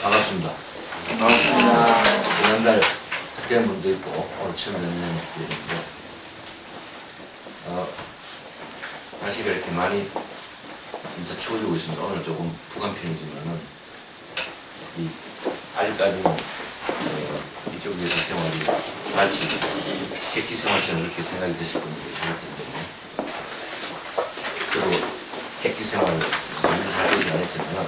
반갑습니다. 반갑습니다. 지난달 학교한 분도 있고 오늘 처음 뵙는 분도 있는데 날씨가 이렇게 많이 진짜 추워지고 있습니다. 오늘 조금 푹한 편이지만은 아직까지는 이쪽에서 생활이 마치 객지 생활처럼 이렇게 생각이 드실 분들이 계실 텐데 저도 객지 생활을 잘 되지 않았지만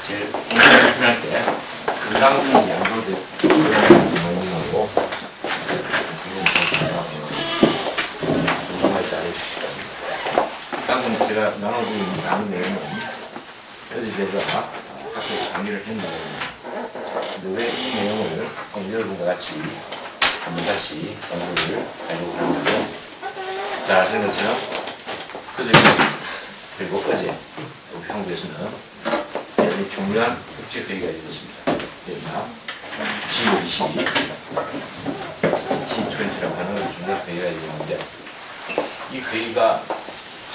제일 편할 때 건강이 양보돼 먹는다고 건강할 때 알려주시고 건강은 제가 나눠드리는 다른 내용은 어제 제가 학교에서 강의를 했는데 근데 왜 이 내용을 오늘 여러분과 같이 한번 다시 공부를 하려고 하는데요. 자, 아시는 것처럼 그제 그리고 어제 우리 한국에서는 대단히 중요한 국제회의가 열렸습니다. 여기가 G20, G20라고 하는 중요한 회의가 열렸는데 이 회의가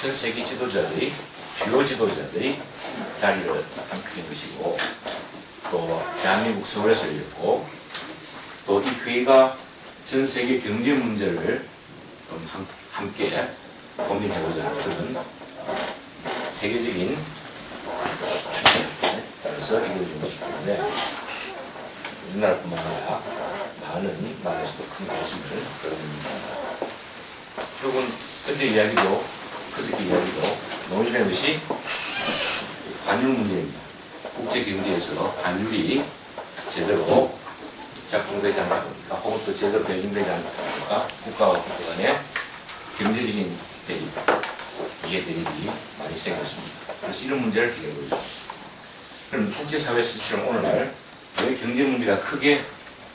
전 세계 지도자들이 주요 지도자들이 자리를 함께 것이고 또 대한민국 서울에서 열렸고 또 이 회의가 전 세계 경제 문제를 함께 고민해보자는 그런 세계적인 주체에 따라서 이루어진 것이기 때문에 우리나라뿐만 아니라 많은 나라에서도 큰 관심을 끌어옵니다. 결국은 어제 이야기도 그저께 이야기도 논의된 것이 환율 문제입니다. 국제경제에서 환율이 제대로 작동되지 않다 보니까 혹은 또 제대로 배분되지 않다 보니까 국가와 국가 간의 경제적인 대립, 이해 대립이 많이 생겼습니다. 그래서 이런 문제를 해결하고 있습니다. 그럼 국제사회에서처럼 오늘날 왜 경제 문제가 크게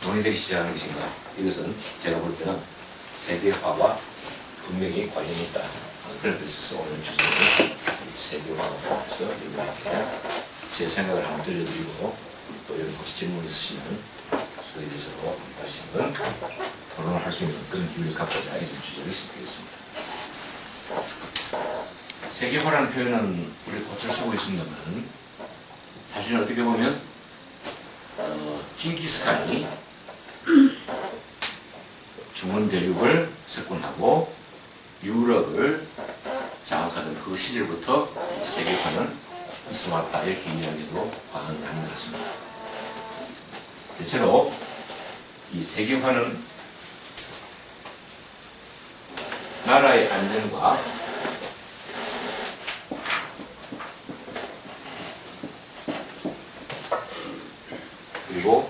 논의되기 시작하는 것인가? 이것은 제가 볼 때는 세계화와 분명히 관련이 있다. 그런 뜻에서 오늘 주제는 세계화와 관련해서 여러분에게 제 생각을 한번 들려드리고 또 여러분 혹시 질문 있으시면 그에 대해서 다시 한번 토론을 할 수 있는 그런 기회를 갖고자 이런 주제를 선택했습니다. 세계화라는 표현은 우리 곧잘 쓰고 있습니다만 사실은 어떻게 보면 징기스칸이 중원 대륙을 석권하고 유럽을 장악하던 그 시절부터 세계화는 있어 왔다 이렇게 이야기도 과언이 아닌 것 같습니다. 대체로 이 세계화는 나라의 안전과 그리고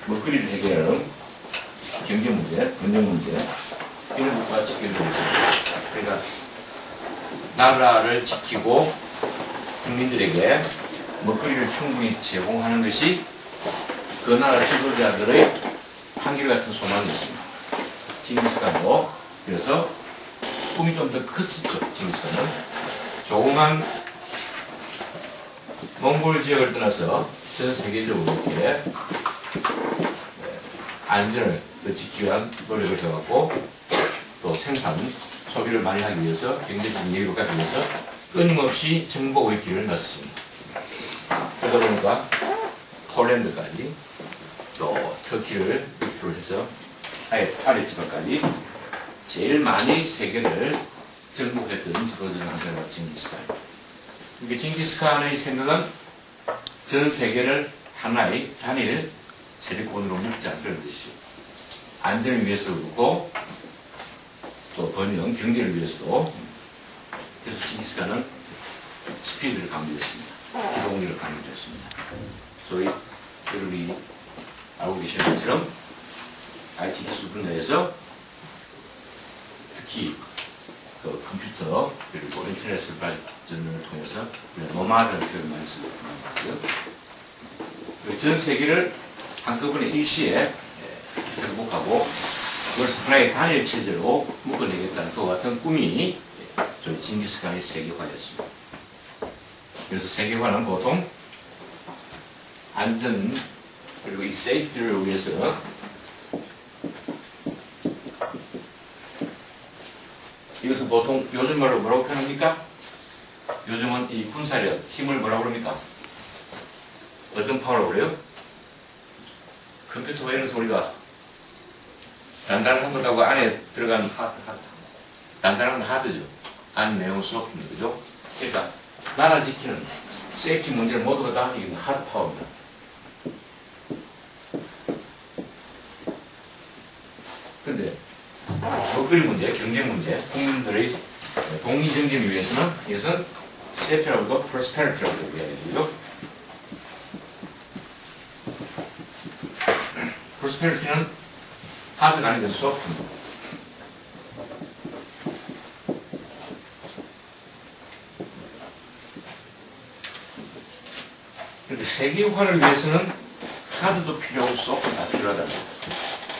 먹거리를 해결하는 경제 문제, 금융 문제 이런 것과 직결되어 있습니다. 그러니까 나라를 지키고 국민들에게 먹거리를 충분히 제공하는 것이 그 나라 지도자들의 한결같은 소망이었습니다. 징기스칸도 그래서 꿈이 좀 더 컸었죠. 징기스칸은 조그만 몽골 지역을 떠나서 전 세계적으로 이렇게 안전을 더 지키기 위한 노력을 해왔고 또 생산, 소비를 많이 하기 위해서 경제적인 여유를 갖기 위해서 끊임없이 정복의 길을 나섰습니다. 그러다 보니까 폴란드까지 또 터키를 목표로 해서 아랫지방까지 제일 많이 세계를 정복했던 지도자는 항상 징기스칸입니다. 이게 징기스칸의 생각은 전 세계를 하나의 단일 세력권으로 묶자 그런 뜻이죠. 안전을 위해서도 그렇고 또 번영, 경제를 위해서도. 그래서 징기스칸은 스피드를 강조했습니다. 기동력을 강조했습니다. 소위 여러분이 알고 계시는 것처럼 IT 기술 분야에서 특히 그 컴퓨터 그리고 인터넷 발전을 통해서 노마드라는 표현을 많이 쓰고 있는 거고요. 전 세계를 한꺼번에 일시에 정복하고 그걸 하나의 단일 체제로 묶어내겠다는 그와 같은 꿈이 저희 징기스칸의 세계화였습니다. 그래서 세계화는 보통 안전 그리고 이 세이프티를 위해서 이것은 보통 요즘 말로 뭐라고 표현합니까? 요즘은 이 군사력, 힘을 뭐라고 그럽니까? 어떤 파워라고 그래요? 컴퓨터 이런 소리가 단단한 것하고 안에 들어간 단단한 건 하드죠. 안 내용 소프트입니다. 그죠? 그러니까 나라 지키는 세이프티 문제를 모두가 다 이건 하드 파워입니다. 그런데 먹거리 문제, 경제 문제, 국민들의 동의 정진을 위해서는 이것은 세이프티라고도 프로스페리티라고 이야기하고요. 프로스페리티는 하드가 아니고 소프트입니다. 그런데 세계화를 위해서는 하드도 필요하고 소프트도 다 필요하다.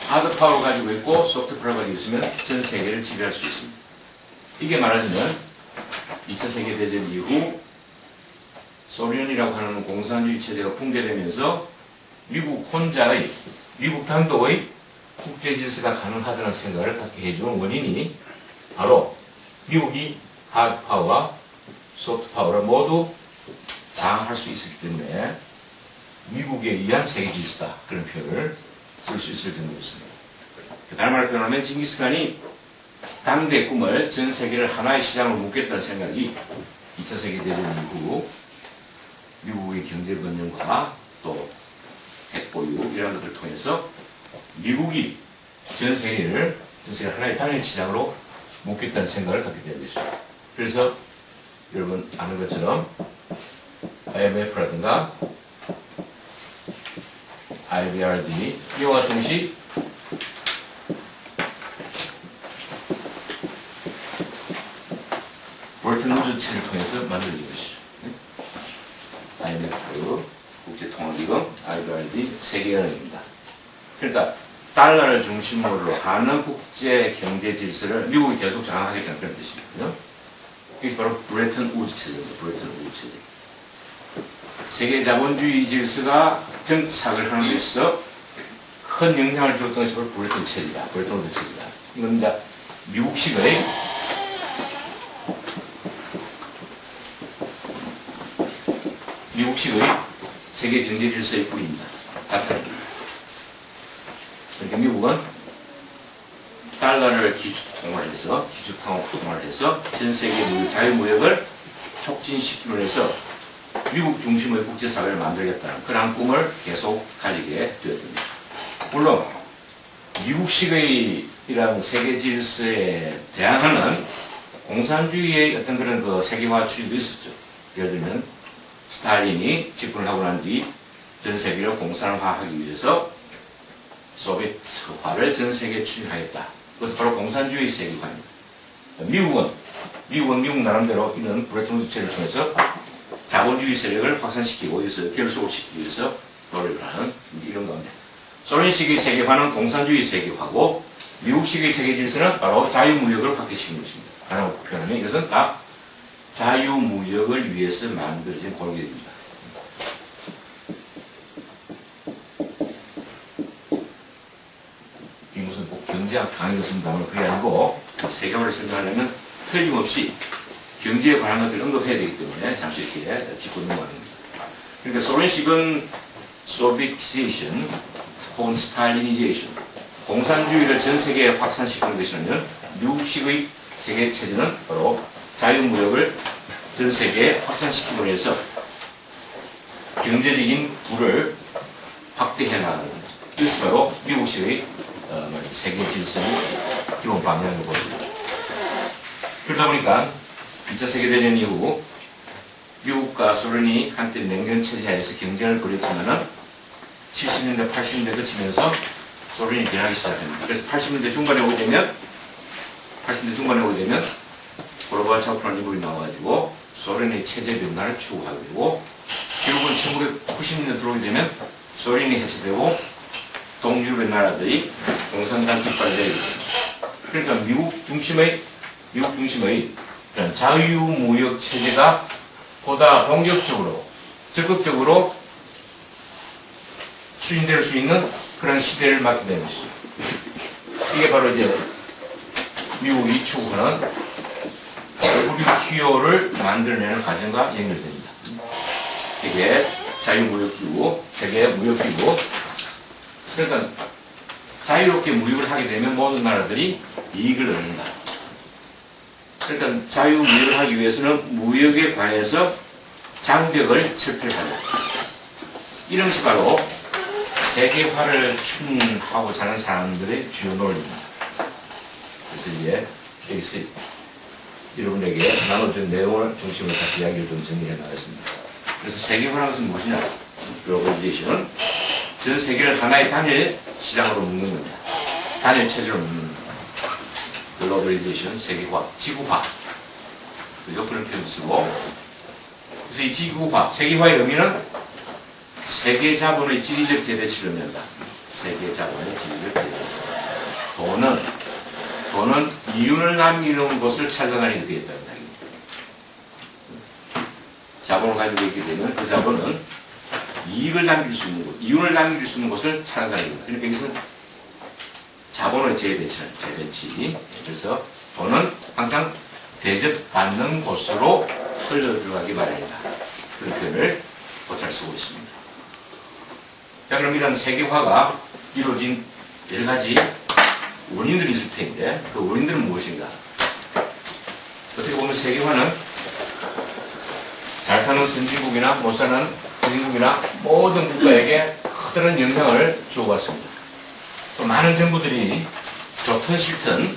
하드 파워를 가지고 있고 소프트 파워를 가지고 있으면 전 세계를 지배할 수 있습니다. 이게 말하자면 2차 세계대전 이후 소련이라고 하는 공산주의 체제가 붕괴되면서 미국 혼자의, 미국 단독의 국제 질서가 가능하다는 생각을 갖게 해준 원인이 바로 미국이 하드 파워와 소프트 파워를 모두 장악할 수 있었기 때문에 미국에 의한 세계 질서다. 그런 표현을 쓸 수 있을 정도였습니다. 다른 말로 표현하면 징기스칸이 당대의 꿈을 전 세계를 하나의 시장으로 묶겠다는 생각이 2차 세계대전 이후 미국의 경제 번영과 또 핵보유 이런 것들을 통해서 미국이 전 세계를 하나의 단일 시장으로 묶겠다는 생각을 갖게 된 것이죠. 그래서 여러분 아는 것처럼 IMF라든가 IBRD 이와 동시 브레튼 우즈 체를 통해서 만들어진 것이죠. IMF, 국제통화기금, IBRD, 세계은행입니다. 그러니까 달러를 중심으로 하는 국제 경제 질서를 미국이 계속 장악하겠다는 그런 뜻이거든요. 이게 바로 브레튼 우즈 체제입니다. 브레튼 우즈 체제. 세계 자본주의 질서가 정착을 하는 데 있어서 큰 영향을 주었던 것이 바로 브레튼 체제다. 브레튼 우즈 체제다. 이건 이제 미국식의 세계 경제 질서의 뿌리입니다. 바탕입니다. 그러니까 미국은 달러를 기축통화를 해서 전 세계 자유무역을 촉진시키기 위해서 미국 중심의 국제사회를 만들겠다는 그런 꿈을 계속 가지게 되었습니다. 물론 미국식의 이런 세계 질서에 대항하는 공산주의의 어떤 그런 그 세계화 추진도 있었죠. 예를 들면 스탈린이 집권을 하고 난 뒤 전 세계를 공산화하기 위해서 소비에트화를 전 세계에 추진하겠다. 그것은 바로 공산주의 세계화입니다. 미국은 미국 나름대로 이런 브레튼 우즈 체제를 통해서 자본주의 세력을 확산시키고 위해서 결속을 시키기 위해서 노력을 하는 이런 가운데 소련식의 세계화는 공산주의 세계화고 미국식의 세계 질서는 바로 자유무역을 확대시키는 것입니다. 하나로 표현하면 이것은 다 자유무역을 위해서 만들어진 골격입니다. 이 무슨 꼭 경제학 강의를 쓴다면 그게 아니고 세계화를 설명하려면 틀림없이 경제에 관한 것들을 언급해야 되기 때문에 잠시 이렇게 짚고 넘어갑니다. 그러니까 소련식은 소비티제이션 혹은 스탈리니제이션 공산주의를 전 세계에 확산시키는 것이라면 미국식의 세계 체제는 바로 자유무역을 전 세계에 확산시키기 위해서 경제적인 부를 확대해 나가는 것이 바로 미국식의 세계 질서의 기본 방향을 보입니다. 그러다 보니까 2차 세계대전 이후 미국과 소련이 한때 냉전 체제 하에서 경쟁을 벌였지만은 70년대, 80년대 그치면서 소련이 변하기 시작합니다. 그래서 80년대 중반에 오게 되면 고르바초프라는 인물이 나와가지고 소련의 체제 변화를 추구하게 되고 결국은 1990년대 들어오게 되면 소련이 해체되고 동유럽의 나라들이 공산당 깃발을 내리게 됩니다. 그러니까 미국 중심의 그런 자유무역 체제가 보다 본격적으로 적극적으로 추진될 수 있는 그런 시대를 맞게 되는 것이죠. 이게 바로 이제 미국이 추구하는 WTO를 만들어내는 과정과 연결됩니다. 세계 자유무역기구, 세계무역기구. 그러니까 자유롭게 무역을 하게 되면 모든 나라들이 이익을 얻는다. 그러니까 자유무역을 하기 위해서는 무역에 관해서 장벽을 철폐하자. 이런 것이 바로 세계화를 추진하고자 하는 사람들의 주요 논리입니다. 그래서 이제 여기서 여러분에게 나눠준 내용을 중심으로 다시 이야기를 좀 정리해 나가겠습니다. 그래서 세계화라는 것은 무엇이냐? 글로벌리제이션은 전 세계를 하나의 단일 시장으로 묶는 겁니다. 단일 체제로 묶는 겁니다. 글로벌리제이션, 세계화, 지구화. 그죠? 그런 표현을 쓰고. 그래서 이 지구화, 세계화의 의미는 세계 자본의 지리적 재배치를 의미한다. 세계 자본의 지리적 재배치. 돈은 이윤을 남기는 곳을 찾아다니게 되겠다는 이야기입니다. 자본을 가지고 있게 되면 그 자본은 이익을 남길 수 있는 곳, 이윤을 남길 수 있는 곳을 찾아다니게 됩니다. 그러니까 이것은 자본의 재배치. 그래서 돈은 항상 대접받는 곳으로 흘러 들어가기 마련이다. 그런 표현을 곧잘 쓰고 있습니다. 자, 그럼 이런 세계화가 이루어진 여러 가지 원인들이 있을 텐데 그 원인들은 무엇인가? 어떻게 보면 세계화는 잘 사는 선진국이나 못 사는 선진국이나 모든 국가에게 커다란 영향을 주어왔습니다. 또 많은 정부들이 좋든 싫든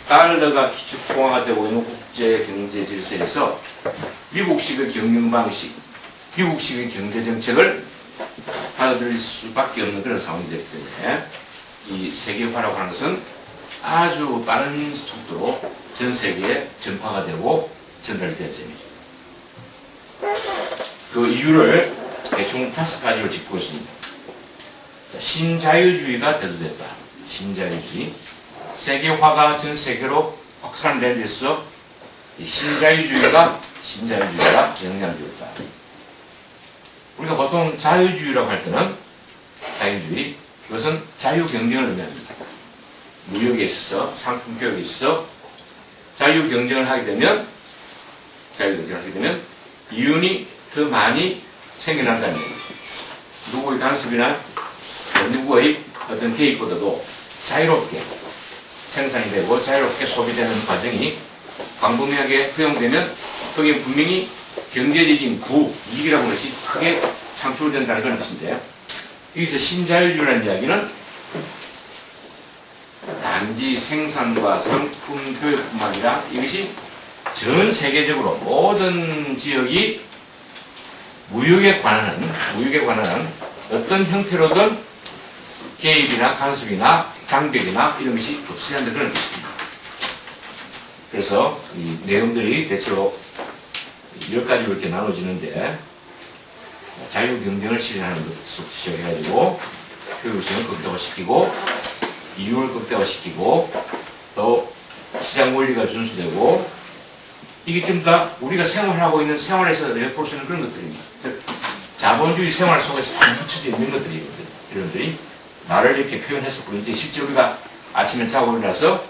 달러가 기축통화가 되고 있는 국제 경제 질서에서 미국식의 경영 방식, 미국식의 경제 정책을 받아들일 수밖에 없는 그런 상황이 되기 때문에 이 세계화라고 하는 것은 아주 빠른 속도로 전 세계에 전파가 되고 전달이 된 셈이죠. 그 이유를 대충 5가지로 짚고 있습니다. 신자유주의가 대두됐다. 신자유주의. 세계화가 전 세계로 확산된 데서 신자유주의가 영향을 줬다. 우리가 보통 자유주의라고 할 때는 자유주의, 그것은 자유경쟁을 의미합니다. 무역에 있어서, 상품 교역에 있어서 자유경쟁을 하게 되면 이윤이 더 많이 생겨난다는 얘기죠. 누구의 간섭이나 누구의 어떤 개입보다도 자유롭게 생산이 되고 자유롭게 소비되는 과정이 광범위하게 허용되면 거기에 분명히 경제적인 부이익이라고 하는 것이 크게 창출된다는 그런 뜻인데요. 여기서 신자유주의라는 이야기는 단지 생산과 상품 교육뿐만 아니라 이것이 전 세계적으로 모든 지역이 무역에 관한 어떤 형태로든 개입이나 간섭이나 장벽이나 이런 것이 없어야 한다는 그런 뜻입니다. 그래서 이 내용들이 대체로 10가지로 이렇게 나눠지는데 자유경쟁을 실현하는 것부터 시작해가지고 효율성을 극대화시키고 이윤을 극대화시키고 또 시장 원리가 준수되고 이게 전부 다 우리가 생활하고 있는 생활에서 엿볼 수 있는 그런 것들입니다. 즉 자본주의 생활 속에서 다 묻혀져 있는 것들이거든요. 여러분들이 말을 이렇게 표현했을 뿐이지 실제 우리가 아침에 자고 일어나서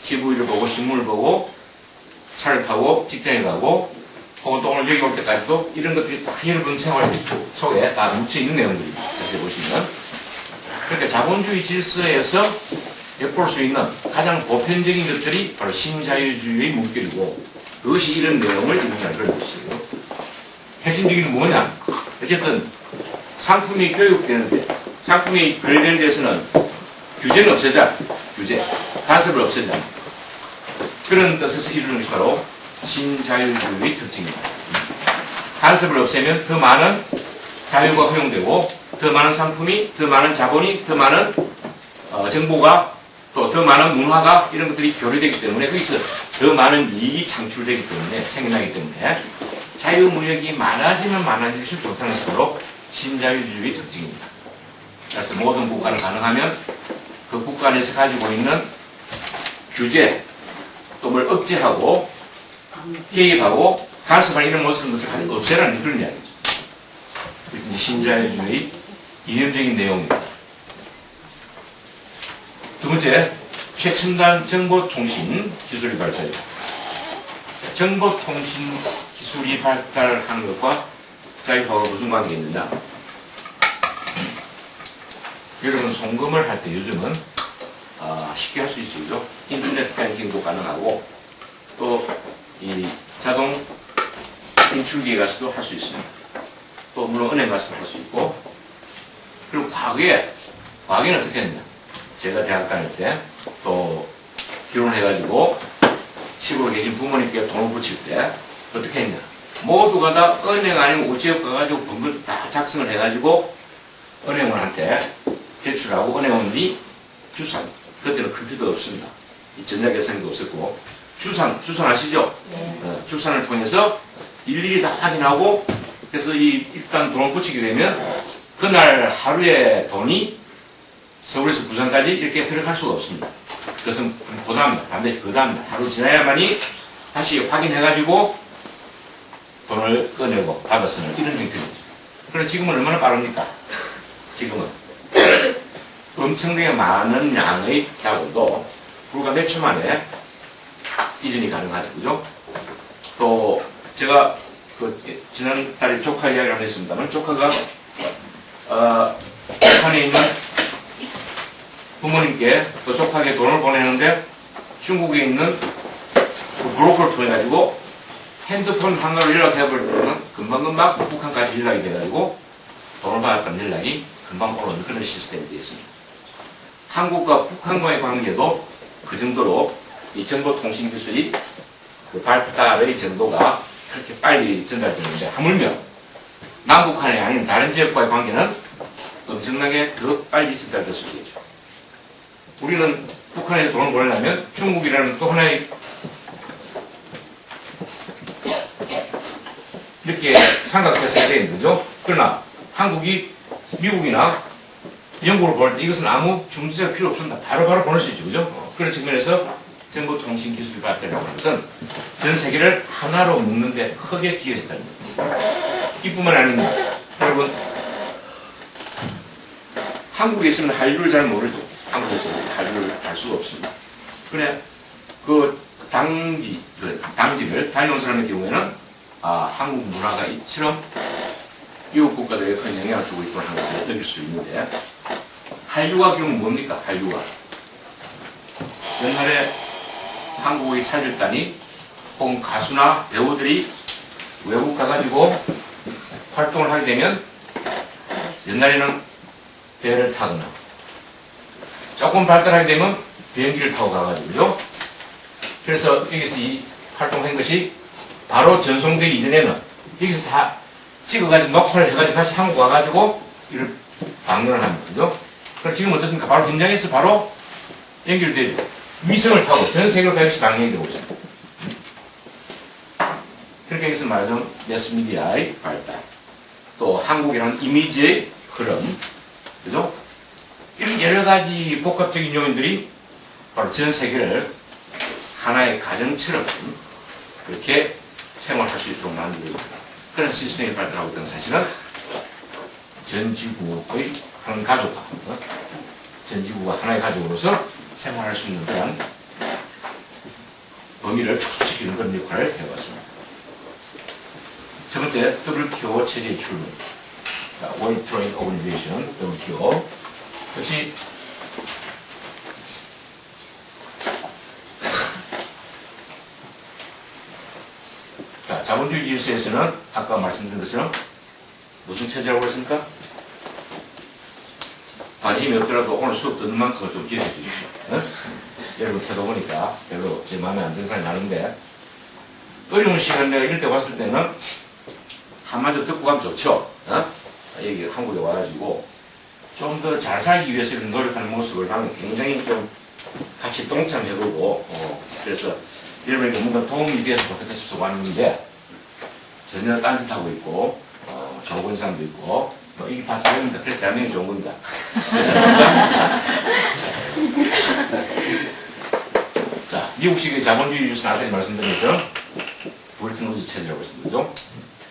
TV를 보고 신문을 보고 차를 타고 직장에 가고 혹은 또 오늘 여기 올 때까지도 이런 것들이 다 여러분 생활 속에 다 묻혀있는 내용들입니다. 자세히 보시면. 그러니까 자본주의 질서에서 엿볼 수 있는 가장 보편적인 것들이 바로 신자유주의의 문결이고 그것이 이런 내용을 이룬다는 그런 것이에요. 핵심적인 게 뭐냐? 어쨌든 상품이 교육되는데 상품이 거래되는 데서는 규제는 없애자. 간섭을 없애자. 그런 뜻에서 이루는 것이 바로 신자유주의의 특징입니다. 간섭을 없애면 더 많은 자유가 허용되고 더 많은 상품이, 더 많은 자본이, 더 많은 정보가 또 더 많은 문화가 이런 것들이 교류되기 때문에 거기서 더 많은 이익이 창출되기 때문에 생겨나기 때문에 자유무역이 많아지면 많아질수록 좋다는 것이 바로 신자유주의 특징입니다. 그래서 모든 국가는 가능하면 그 국가 안에서 가지고 있는 규제 또 뭘 억제하고 개입하고 간섭하는 이런 모습을 없애라는 그런 이야기죠. 이제 신자유주의 이념적인 내용입니다. 두 번째, 최첨단 정보통신 기술이 발달이다. 정보통신 기술이 발달한 것과 자유화가 무슨 관계가 있느냐? 여러분 송금을 할 때 요즘은 쉽게 할 수 있죠, 그죠? 인터넷 뱅킹도 가능하고 또 이 자동 인출기에 가서도 할 수 있습니다. 또 물론 은행 가서도 할 수 있고, 그리고 과거에는 어떻게 했냐? 제가 대학 다닐 때 또 결혼해가지고 시골에 계신 부모님께 돈을 붙일 때 어떻게 했냐? 모두가 다 은행 아니면 우체국 가가지고 번거 다 작성을 해가지고 은행원한테 제출하고 은행원이 주산, 그때는 컴퓨터 없습니다. 전자계산기도 없었고 주산 아시죠? 네. 주산을 통해서 일일이 다 확인하고, 그래서 일단 돈을 붙이게 되면 그날 하루에 돈이 서울에서 부산까지 이렇게 들어갈 수가 없습니다. 그것은 그 다음날, 반드시 그 다음날 하루 지나야만이 다시 확인해가지고 돈을 꺼내고 받았으면 이런 형태입니다. 그런데 지금은 얼마나 빠릅니까? 지금은 엄청나게 많은 양의 자본도 불과 몇 초 만에 이전이 가능하죠, 그죠? 또 제가 지난달에 조카 이야기를 한번 했습니다만, 조카가 북한에 있는 부모님께 또 조카에게 돈을 보내는데 중국에 있는 그 브로커를 통해 가지고 핸드폰 하나로 연락해버리면 금방금방 북한까지 연락이 돼가지고 돈을 받았다는 연락이 금방 오는 그런 시스템이 되어 있습니다. 한국과 북한과의 관계도 그 정도로 이 정보통신 기술이 그 발달의 정도가 그렇게 빨리 전달되는데, 하물며 남북한이 아닌 다른 지역과의 관계는 엄청나게 더 빨리 전달될 수 있겠죠. 우리는 북한에서 돈을 보내려면 중국이라는 또 하나의 이렇게 삼각해서 해야 되는 거죠. 그러나 한국이 미국이나 영국을 보낼 때 이것은 아무 중지자가 필요 없습니다. 바로바로 보낼 수 있죠, 그죠? 그런 측면에서 정보통신 기술 발달이라고 하는 것은 전 세계를 하나로 묶는데 크게 기여했다는 겁니다. 이뿐만 아닙니다. 여러분, 한국에 있으면 한류를 잘 모르죠. 한국에서 한류를 알 수가 없습니다. 그래, 그 당직을 다녀온 사람의 경우에는 한국 문화가 이처럼 이웃 국가들에 큰 영향을 주고 있다는 것을 느낄 수 있는데, 한류가 결국 뭡니까? 한류가 옛날에 한국의 사절단이 혹은 가수나 배우들이 외국 가가지고 활동을 하게 되면 옛날에는 배를 타거나 조금 발달하게 되면 비행기를 타고 가가지고요. 그래서 여기서 이 활동한 것이 바로 전송되기 이전에는 여기서 다 찍어가지고 녹화를 해가지고 다시 한국 와가지고 이를 방문을 합니다. 그죠? 그럼 지금 어떻습니까? 바로 현장에서 바로 연결되죠. 위성을 타고 전 세계로 다시 방영이 되고 있습니다. 그렇게 해서 말하자면 매스미디어의 발달, 또 한국이라는 이미지의 흐름, 그죠? 이런 여러 가지 복합적인 요인들이 바로 전 세계를 하나의 가정처럼 그렇게 생활할 수 있도록 만들고 있다. 그런 시스템이 발달하고 있다는 사실은 전 지구의 한 가족과, 전 지구가 하나의 가족으로서 생활할 수 있는 그런 범위를 축소시키는 그런 역할을 해왔습니다. 첫 번째, WTO 체제의 출범. World Trade Organization, WTO. 역시 자, 자본주의 질서에서는 아까 말씀드린 것처럼 무슨 체제라고 했습니까? 관심이 없더라도 오늘 수업 듣는 만큼은 좀 기억해 주십시오. 여러분 태도 보니까 별로 제 마음에 안 드는 사람이 많은데, 어려운 시간 내가 이럴 때 왔을 때는 한마디 듣고 가면 좋죠. 여기 한국에 와가지고 좀 더 잘 살기 위해서 이런 노력하는 모습을 나는 굉장히 좀 같이 동참해보고, 그래서 여러분에게 뭔가 도움이 되어서 좋겠다 싶어서 왔는데 전혀 딴짓하고 있고, 좋은 사람도 있고, 이게 다 자유입니다. 그래서 대한민국이 좋은 겁니다. 자, 미국식의 자본주의 유산 앞에 말씀드린 것처럼 브레튼-우드 체제라고 했습니다. 그죠?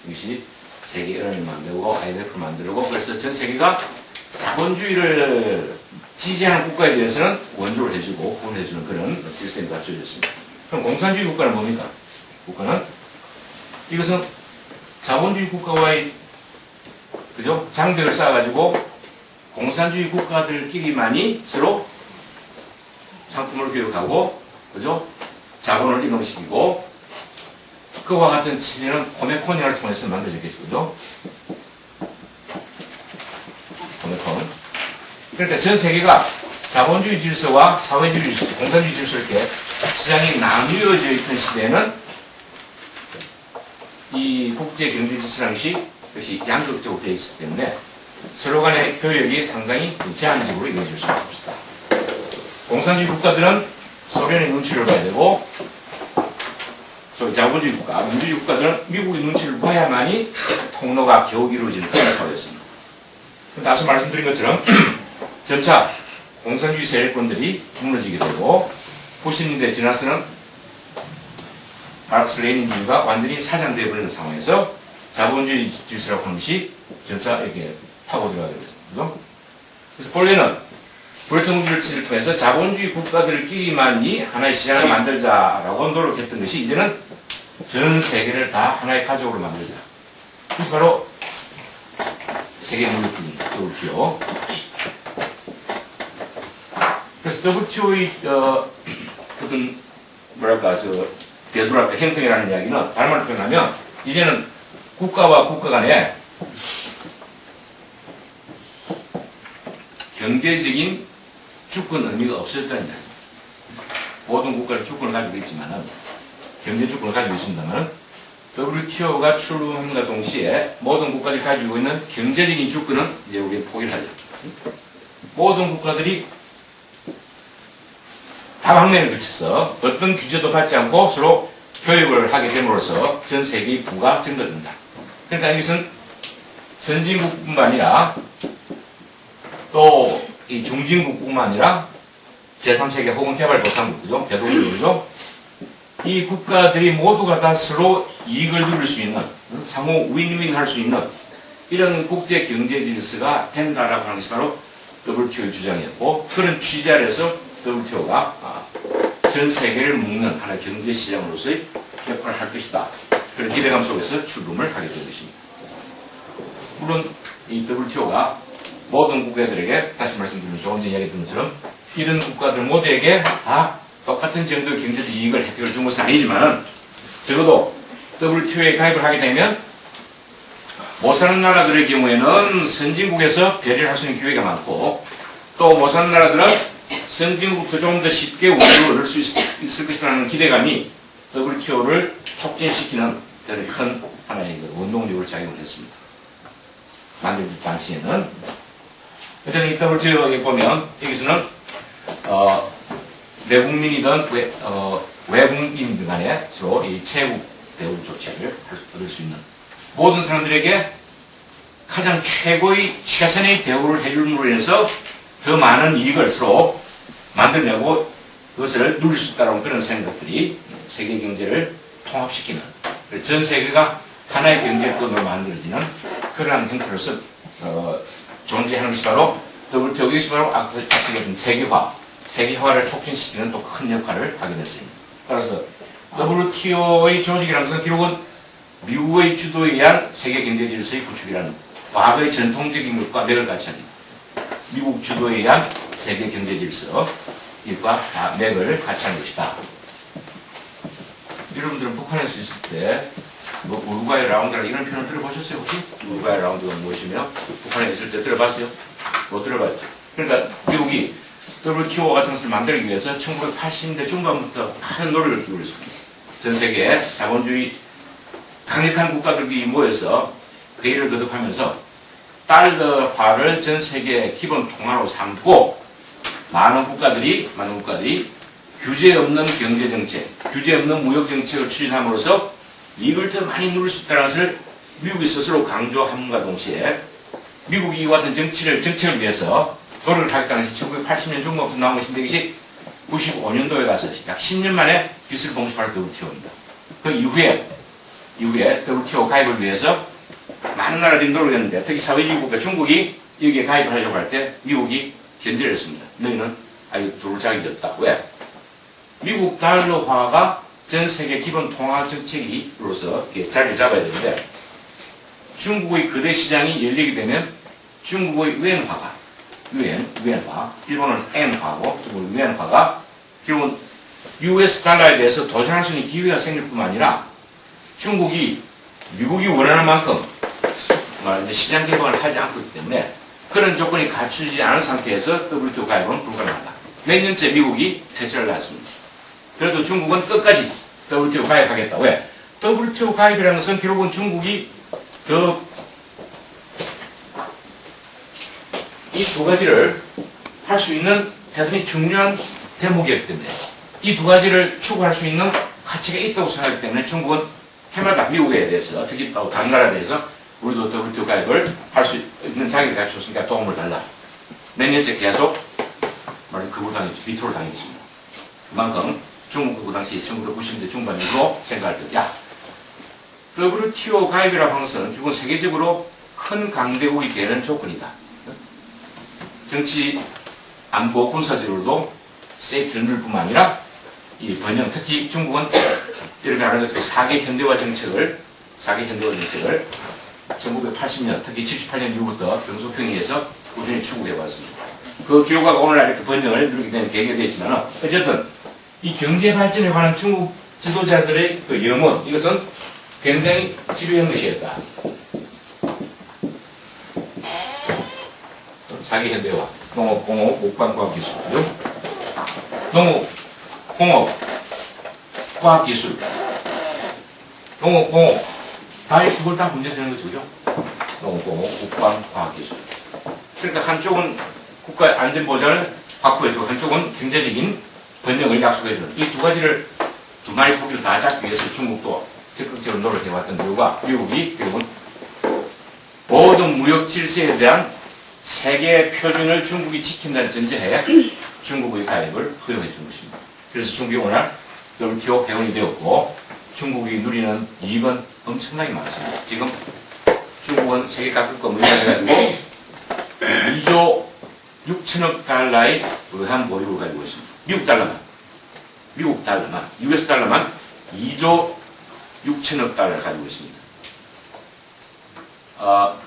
이것이 세계 은행을 만들고 IMF를 만들고, 그래서 전 세계가 자본주의를 지지하는 국가에 대해서는 원조를 해주고 후원해주는 그런 시스템이 갖춰졌습니다. 그럼 공산주의 국가는 뭡니까? 국가는 이것은 자본주의 국가와의 그죠? 장벽을 쌓아가지고 공산주의 국가들끼리만이 서로 상품을 교육하고 그죠? 자본을 이동시키고 그와 같은 체제는 코메콘이라를 통해서 만들어졌겠죠. 그죠? 코메콘. 그러니까 전 세계가 자본주의 질서와 사회주의 질서, 공산주의 질서 이렇게 시장이 나뉘어져 있던 시대에는 이 국제 경제 질서라는 것이 양극적으로 되어 있기 때문에 서로 간의 교역이 상당히 제한적으로 이루어질 수가 없습니다. 공산주의 국가들은 소련의 눈치를 봐야 되고 자본주의 국가, 민주주의 국가들은 미국의 눈치를 봐야만이 통로가 겨우 이루어지는 그런 사회였습니다. 그런데 앞서 말씀드린 것처럼 점차 공산주의 세력권들이 무너지게 되고 90년대 지나서는 마르크스 레닌주의가 완전히 사장되어 버리는 상황에서 자본주의 질서라고 하는 것이 점차 이렇게 파고 들어가게 됐습니다. 그래서 본래는 브레튼 우드 조치를 통해서 자본주의 국가들끼리만이 하나의 시장을 만들자라고 노력했던 것이 이제는 전 세계를 다 하나의 가족으로 만들자. 그것이 바로 세계 무역기금 WTO. 그래서 WTO의 어떤 뭐랄까 되돌아가 행성이라는 이야기는 다른 말로 표현하면 이제는 국가와 국가 간에 경제적인 주권 의미가 없었다는 이야기. 모든 국가는 주권을 가지고 있지만은 경제 주권을 가지고 있습니다만 WTO가 출범함과 동시에 모든 국가들이 가지고 있는 경제적인 주권은 이제 우리가 포기를 하죠. 모든 국가들이 다방면을 거쳐서 어떤 규제도 받지 않고 서로 교육을 하게 됨으로써 전 세계의 부가 증가된다. 그러니까 이것은 선진국뿐만 아니라 또 이 중진국뿐만 아니라 제3세계 혹은 개발도상국, 그죠? 배도국이죠? 이 국가들이 모두가 다 서로 이익을 누릴 수 있는, 상호 윈윈 할 수 있는 이런 국제 경제 질서가 된다라고 하는 것이 바로 WTO의 주장이었고, 그런 취지 아래서 WTO가 전 세계를 묶는 하나의 경제 시장으로서의 역할을 할 것이다. 그런 기대감 속에서 출범을 하게 된 것입니다. 물론 이 WTO가 모든 국가들에게 다시 말씀드리면 조금 전에 이야기 드린 것처럼 이런 국가들 모두에게 다 똑같은 정도의 경제적 이익을 혜택을 준 것은 아니지만 적어도 WTO에 가입을 하게 되면 못 사는 나라들의 경우에는 선진국에서 배려를 할 수 있는 기회가 많고 또 못 사는 나라들은 선진국도 좀 더 쉽게 우위를 얻을 수 있을 것이라는 기대감이 WTO를 촉진시키는 큰 하나의 운동력으로 작용을 했습니다. 만들 당시에는 어쨌든 이 WTO에 보면 여기서는 내국민이든 외국민들 간에 서로 이 체국 대우 조치를 얻을 수 있는 모든 사람들에게 가장 최선의 대우를 해줌으로 인해서 더 많은 이익을 서로 만들어내고 그것을 누릴 수 있다는 그런 생각들이 세계 경제를 통합시키는 전 세계가 하나의 경제권으로 만들어지는 그러한 형태로서 존재하는 것이 바로 WTO, 이것이 바로 아까 얘기했던 세계화를 촉진시키는 또 큰 역할을 하게 됐습니다. 따라서 WTO의 조직이라는 것은 기록은 미국의 주도에 의한 세계 경제 질서의 구축이라는 과거의 전통적인 것과 맥을 같이 합니다. 미국 주도에 의한 세계 경제 질서 이과 맥을 같이 하는 것이다. 여러분들은 북한에서 있을 때 뭐 우루과이 라운드라 이런 표현을 들어보셨어요 혹시? 우루과이 라운드가 무엇이며 북한에 있을 때 들어봤어요? 못 들어봤죠. 그러니까 미국이 WTO 같은 것을 만들기 위해서 1980년대 중반부터 많은 노력을 기울였습니다. 전 세계에 자본주의 강력한 국가들이 모여서 회의를 거듭하면서 달러화를 전 세계 기본 통화로 삼고 많은 국가들이 규제 없는 경제 정책, 규제 없는 무역 정책을 추진함으로써 이익을 더 많이 누릴 수 있다는 것을 미국이 스스로 강조함과 동시에 미국이 이와 같은 정책을 위해서 노력을 하겠다는 것이 1980년 중반부터 나온 것인데 이것이 95년도에 가서 약 10년 만에 빚을 봉쇄할 WTO입니다. 그 이후에 WTO 가입을 위해서 많은 나라들이 노력했는데 특히 사회주의 국가 중국이 여기에 가입을 하려고 할 때 미국이 견제를 했습니다. 너희는 아예 들어올 자격이 없다. 왜? 미국 달러화가 전 세계 기본 통화 정책으로서 자리를 잡아야 되는데 중국의 거대 시장이 열리게 되면 중국의 유엔화가 유엔화, 일본은 엔화고 중국은 유엔화가 결국은 US 달러에 대해서 도전할 수 있는 기회가 생길 뿐만 아니라 중국이 미국이 원하는 만큼 시장 개방을 하지 않고 있기 때문에 그런 조건이 갖추지 않은 상태에서 WTO 가입은 불가능하다. 몇 년째 미국이 퇴출을 했습니다. 그래도 중국은 끝까지 WTO 가입하겠다. 왜? WTO 가입이라는 것은 결국은 중국이 이 두 가지를 할 수 있는 대단히 중요한 대목이었기 때문에 이 두 가지를 추구할 수 있는 가치가 있다고 생각하기 때문에 중국은 해마다 미국에 대해서 특히 또 다른 나라에 대해서 우리도 WTO 가입을 할 수 있는 자격을 갖췄으니까 도움을 달라. 몇 년째 계속 거부를 당했죠. 비토를 당했습니다. 그만큼 중국도 그 당시 1990년대 중반 이후로 생각할 때 야, WTO 가입이라고 하는 것은 결국은 세계적으로 큰 강대국이 되는 조건이다. 정치, 안보, 군사적으로도 세이프를 누릴 뿐만 아니라 이 번영, 특히 중국은 이렇게 하는 것처럼 4개 현대화 정책을 1980년, 특히 78년 이후부터 병소평의에서 꾸준히 추구해왔습니다. 그 결과가 오늘날 이렇게 번영을 누리게 되는 계기가 되었지만 어쨌든 이 경제 발전에 관한 중국 지도자들의 그 염원, 이것은 굉장히 지루한 것이었다. 4개 현대화, 농업, 공업, 목방과학기술, 농업, 공업, 과학기술, 농업, 공업, 그걸 다 문제되는 거죠, 그죠? 농업, 공업, 국방, 과학기술. 그러니까 한쪽은 국가의 안전보장을 확보해주고 한쪽은 경제적인 번영을 약속해주는 이 두 가지를 두 마리 고기를 다 잡기 위해서 중국도 적극적으로 노력해왔던 결과 미국이 결국은 모든 무역 질서에 대한 세계 표준을 중국이 지킨다는 전제하에 중국의 가입을 허용해 준 것입니다. 그래서 중국이 오늘 WTO 회원이 되었고 중국이 누리는 이익은 엄청나게 많습니다. 지금 중국은 세계 각국과 문의해가지고 2조 6천억 달러의 외환 보유를 가지고 있습니다. 미국 달러만, US 달러만 2조 6천억 달러를 가지고 있습니다.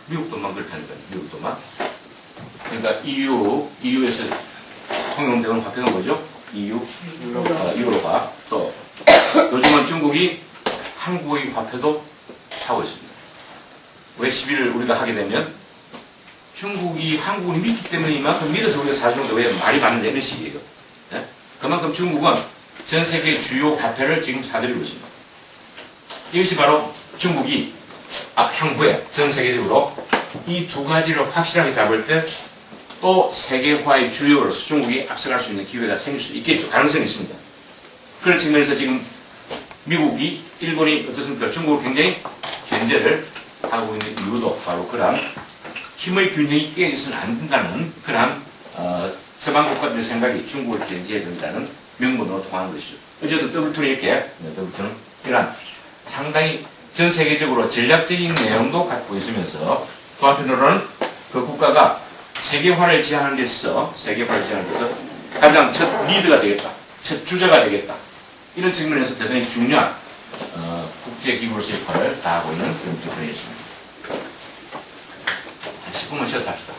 미국 돈만 그렇다니까요. 미국 돈만. 그러니까 EU에서 통용되는 화폐가 뭐죠? 유로가. 또 요즘은 중국이 한국의 화폐도 사고 있습니다. 왜 시비를 우리가 하게 되면 중국이 한국을 믿기 때문에 이만큼 믿어서 우리가 사주는 거 왜 말이 많은데 이런 식이에요. 네? 그만큼 중국은 전 세계 주요 화폐를 지금 사들이고 있습니다. 이것이 바로 중국이 향후에 전 세계적으로 이 두 가지를 확실하게 잡을 때 또 세계화의 주요로서 중국이 앞서갈 수 있는 기회가 생길 수 있겠죠. 가능성이 있습니다. 그런 측면에서 지금 미국이, 일본이 어떻습니까? 중국을 굉장히 견제를 하고 있는 이유도 바로 그런 힘의 균형이 깨져서는 안 된다는 그런 서방 국가들의 생각이 중국을 견제해야 된다는 명분으로 통하는 것이죠. 어쨌든 WTO는 WTO는 이런 상당히 전 세계적으로 전략적인 내용도 갖고 있으면서 또 한편으로는 그 국가가 세계화를 지향하는 데 있어서 가장 첫 리드가 되겠다. 첫 주자가 되겠다. 이런 측면에서 대단히 중요한 국제기구로서의 역할을 다하고 있는 그런 부분이 있습니다. 한 10분만 쉬었다 합시다.